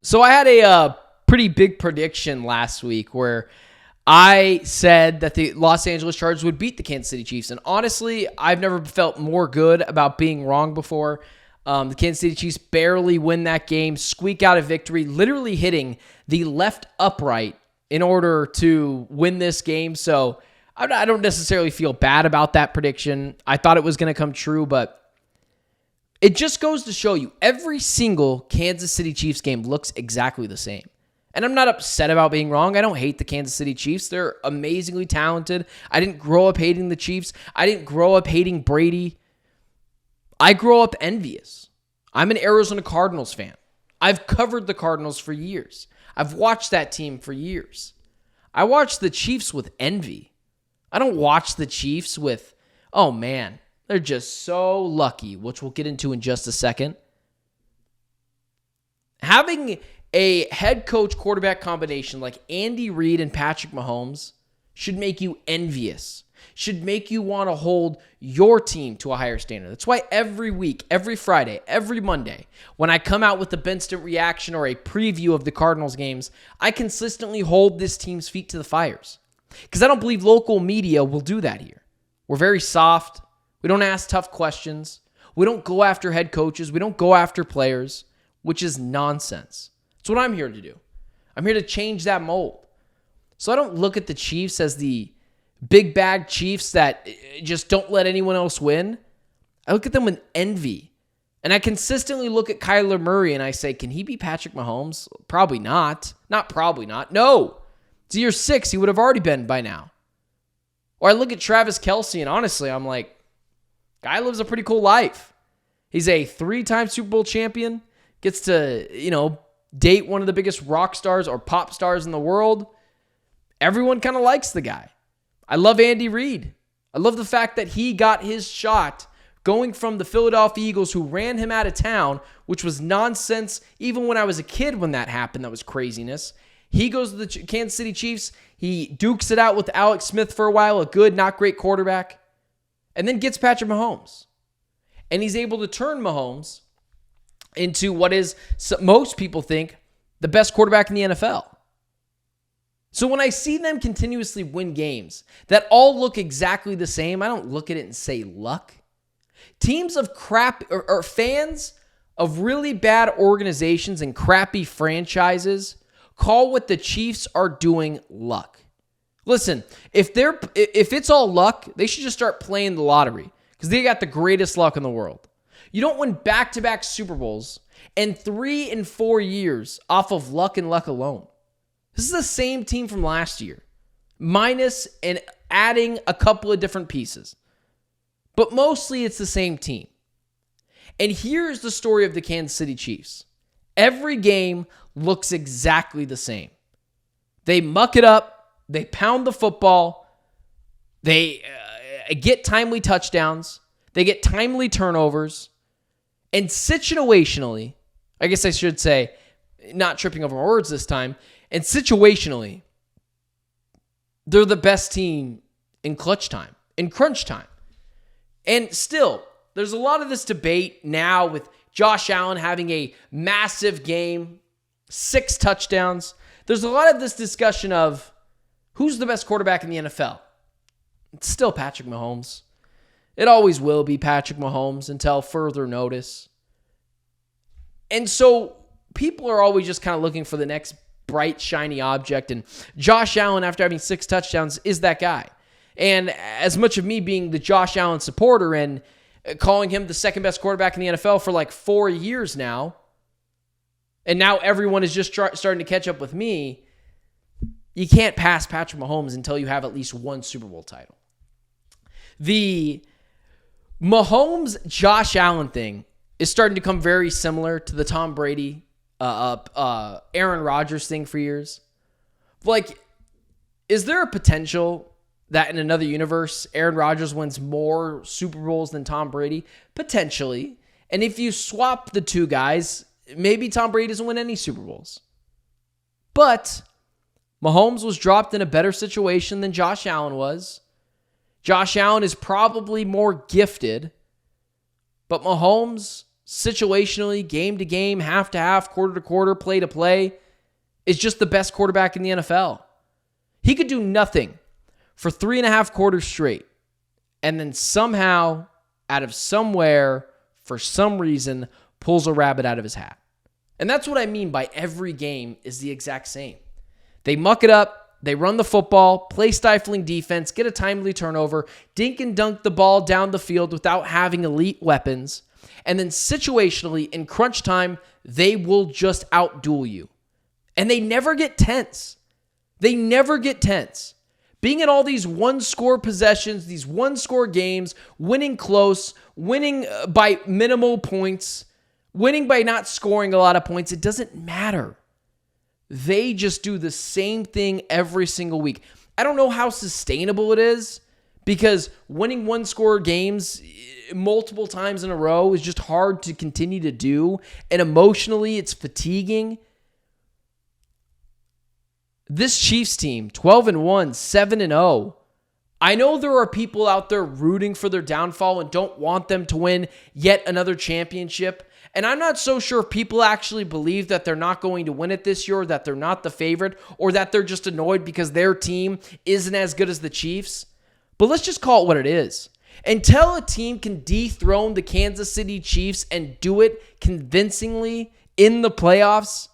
So I had a pretty big prediction last week where I said that the Los Angeles Chargers would beat the Kansas City Chiefs. And honestly, I've never felt more good about being wrong before. The Kansas City Chiefs barely win that game, squeak out a victory, literally hitting the left upright in order to win this game. So I don't necessarily feel bad about that prediction. I thought it was going to come true, but it just goes to show you every single Kansas City Chiefs game looks exactly the same. And I'm not upset about being wrong. I don't hate the Kansas City Chiefs. They're amazingly talented. I didn't grow up hating the Chiefs. I didn't grow up hating Brady. I grew up envious. I'm an Arizona Cardinals fan. I've covered the Cardinals for years. I've watched that team for years. I watch the Chiefs with envy. I don't watch the Chiefs with, oh man, they're just so lucky, which we'll get into in just a second. Having a head coach quarterback combination like Andy Reid and Patrick Mahomes should make you envious, should make you want to hold your team to a higher standard. That's why every week, every Friday, every Monday, when I come out with a instant reaction or a preview of the Cardinals games, I consistently hold this team's feet to the fires. Because I don't believe local media will do that here. We're very soft. We don't ask tough questions. We don't go after head coaches. We don't go after players, which is nonsense. That's what I'm here to do. I'm here to change that mold. So I don't look at the Chiefs as the big bag Chiefs that just don't let anyone else win. I look at them with envy. And I consistently look at Kyler Murray and I say, can he be Patrick Mahomes? Probably not. Not probably not. No. It's year 6. He would have already been by now. Or I look at Travis Kelce and honestly, I'm like, guy lives a pretty cool life. He's a 3-time Super Bowl champion. Gets to, date one of the biggest rock stars or pop stars in the world. Everyone kind of likes the guy. I love Andy Reid. I love the fact that he got his shot going from the Philadelphia Eagles, who ran him out of town, which was nonsense. Even when I was a kid when that happened, that was craziness. He goes to the Kansas City Chiefs. He dukes it out with Alex Smith for a while, a good, not great quarterback, and then gets Patrick Mahomes. And he's able to turn Mahomes into what is, most people think, the best quarterback in the NFL. So when I see them continuously win games that all look exactly the same, I don't look at it and say luck. Teams of crap or fans of really bad organizations and crappy franchises call what the Chiefs are doing luck. Listen, if it's all luck, they should just start playing the lottery because they got the greatest luck in the world. You don't win back-to-back Super Bowls and 3 and 4 years off of luck and luck alone. This is the same team from last year, minus and adding a couple of different pieces. But mostly it's the same team. And here's the story of the Kansas City Chiefs. Every game looks exactly the same. They muck it up. They pound the football. They get timely touchdowns. They get timely turnovers. And situationally, I guess I should say, not tripping over my words this time, and situationally, they're the best team in clutch time, in crunch time. And still, there's a lot of this debate now with Josh Allen having a massive game, 6 touchdowns. There's a lot of this discussion of who's the best quarterback in the NFL. It's still Patrick Mahomes. It always will be Patrick Mahomes until further notice. And so people are always just kind of looking for the next bright, shiny object. And Josh Allen, after having 6 touchdowns, is that guy. And as much of me being the Josh Allen supporter and calling him the second best quarterback in the NFL for like 4 years now, and now everyone is just starting to catch up with me, you can't pass Patrick Mahomes until you have at least 1 Super Bowl title. The Mahomes-Josh Allen thing is starting to come very similar to the Tom Brady, Aaron Rodgers thing for years. Like, is there a potential that in another universe, Aaron Rodgers wins more Super Bowls than Tom Brady? Potentially. And if you swap the two guys, maybe Tom Brady doesn't win any Super Bowls. But Mahomes was dropped in a better situation than Josh Allen was. Josh Allen is probably more gifted, but Mahomes situationally, game to game, half to half, quarter to quarter, play to play, is just the best quarterback in the NFL. He could do nothing for 3.5 quarters straight, and then somehow, out of somewhere, for some reason, pulls a rabbit out of his hat. And that's what I mean by every game is the exact same. They muck it up, they run the football, play stifling defense, get a timely turnover, dink and dunk the ball down the field without having elite weapons, and then situationally, in crunch time, they will just outduel you. And they never get tense. They never get tense. Being in all these one-score possessions, these one-score games, winning close, winning by minimal points, winning by not scoring a lot of points, it doesn't matter. They just do the same thing every single week. I don't know how sustainable it is because winning one-score games multiple times in a row is just hard to continue to do, and emotionally, it's fatiguing. This Chiefs team, 12-1, 7-0. I know there are people out there rooting for their downfall and don't want them to win yet another championship. And I'm not so sure if people actually believe that they're not going to win it this year, or that they're not the favorite, or that they're just annoyed because their team isn't as good as the Chiefs. But let's just call it what it is. Until a team can dethrone the Kansas City Chiefs and do it convincingly in the playoffs,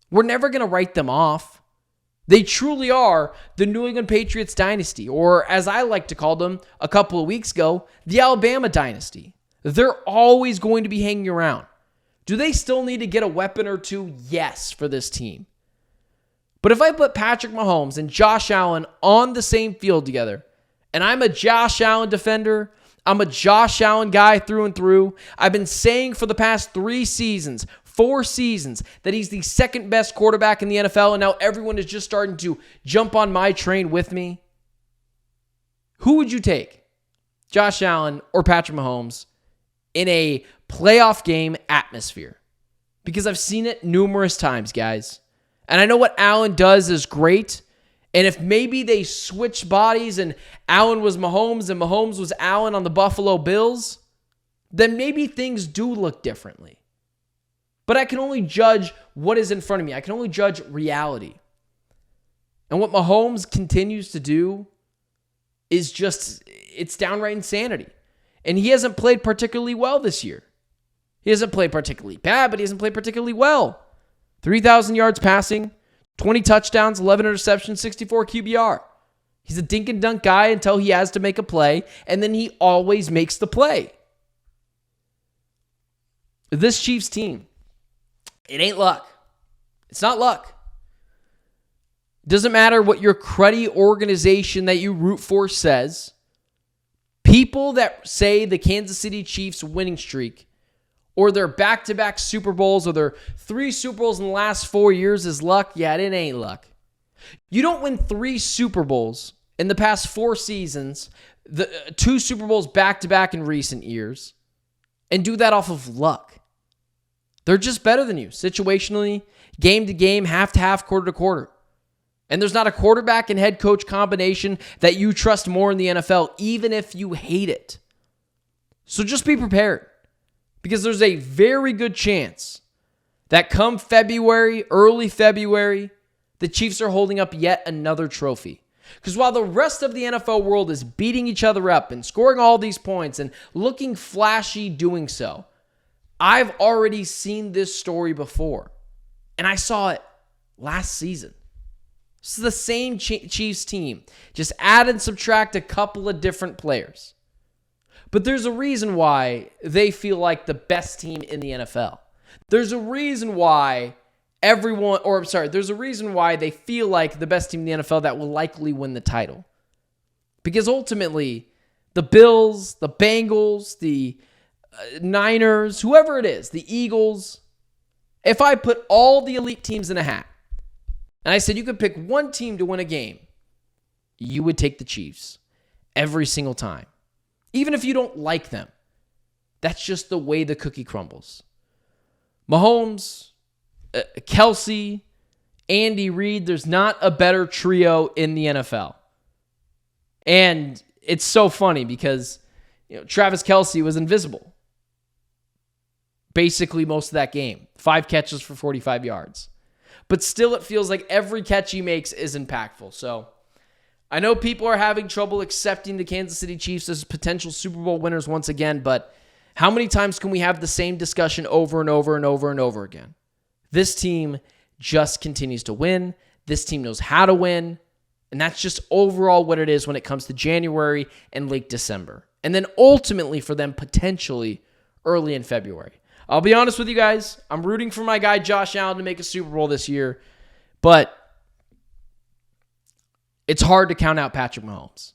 we're never going to write them off. They truly are the New England Patriots dynasty, or as I like to call them a couple of weeks ago, the Alabama dynasty. They're always going to be hanging around. Do they still need to get a weapon or two? Yes, for this team. But if I put Patrick Mahomes and Josh Allen on the same field together, and I'm a Josh Allen defender, I'm a Josh Allen guy through and through. I've been saying for the past 4 seasons, that he's the second best quarterback in the NFL, and now everyone is just starting to jump on my train with me. Who would you take? Josh Allen or Patrick Mahomes in a playoff game atmosphere? Because I've seen it numerous times, guys. And I know what Allen does is great. And if maybe they switched bodies and Allen was Mahomes and Mahomes was Allen on the Buffalo Bills, then maybe things do look differently. But I can only judge what is in front of me. I can only judge reality. And what Mahomes continues to do is just, it's downright insanity. And he hasn't played particularly well this year. He hasn't played particularly bad, but he hasn't played particularly well. 3,000 yards passing, 20 touchdowns, 11 interceptions, 64 QBR. He's a dink and dunk guy until he has to make a play, and then he always makes the play. This Chiefs team, it ain't luck. It's not luck. Doesn't matter what your cruddy organization that you root for says. People that say the Kansas City Chiefs winning streak or their back-to-back Super Bowls or their 3 Super Bowls in the last 4 years is luck, yeah, it ain't luck. You don't win 3 Super Bowls in the past 4 seasons, the 2 Super Bowls back-to-back in recent years, and do that off of luck. They're just better than you, situationally, game to game, half to half, quarter to quarter. And there's not a quarterback and head coach combination that you trust more in the NFL, even if you hate it. So just be prepared, because there's a very good chance that come February, early February, the Chiefs are holding up yet another trophy. Because while the rest of the NFL world is beating each other up and scoring all these points and looking flashy doing so, I've already seen this story before. And I saw it last season. This is the same Chiefs team. Just add and subtract a couple of different players. But there's a reason why they feel like the best team in the NFL. There's a reason why there's a reason why they feel like the best team in the NFL that will likely win the title. Because ultimately, the Bills, the Bengals, the Niners, whoever it is, the Eagles, if I put all the elite teams in a hat, and I said you could pick one team to win a game, you would take the Chiefs every single time. Even if you don't like them. That's just the way the cookie crumbles. Mahomes, Kelsey, Andy Reid, there's not a better trio in the NFL. And it's so funny because Travis Kelsey was invisible. basically most of that game. 5 catches for 45 yards. But still, it feels like every catch he makes is impactful. So I know people are having trouble accepting the Kansas City Chiefs as potential Super Bowl winners once again, but how many times can we have the same discussion over and over and over and over again? This team just continues to win. This team knows how to win. And that's just overall what it is when it comes to January and late December. And then ultimately for them, potentially early in February. I'll be honest with you guys. I'm rooting for my guy Josh Allen to make a Super Bowl this year. But it's hard to count out Patrick Mahomes.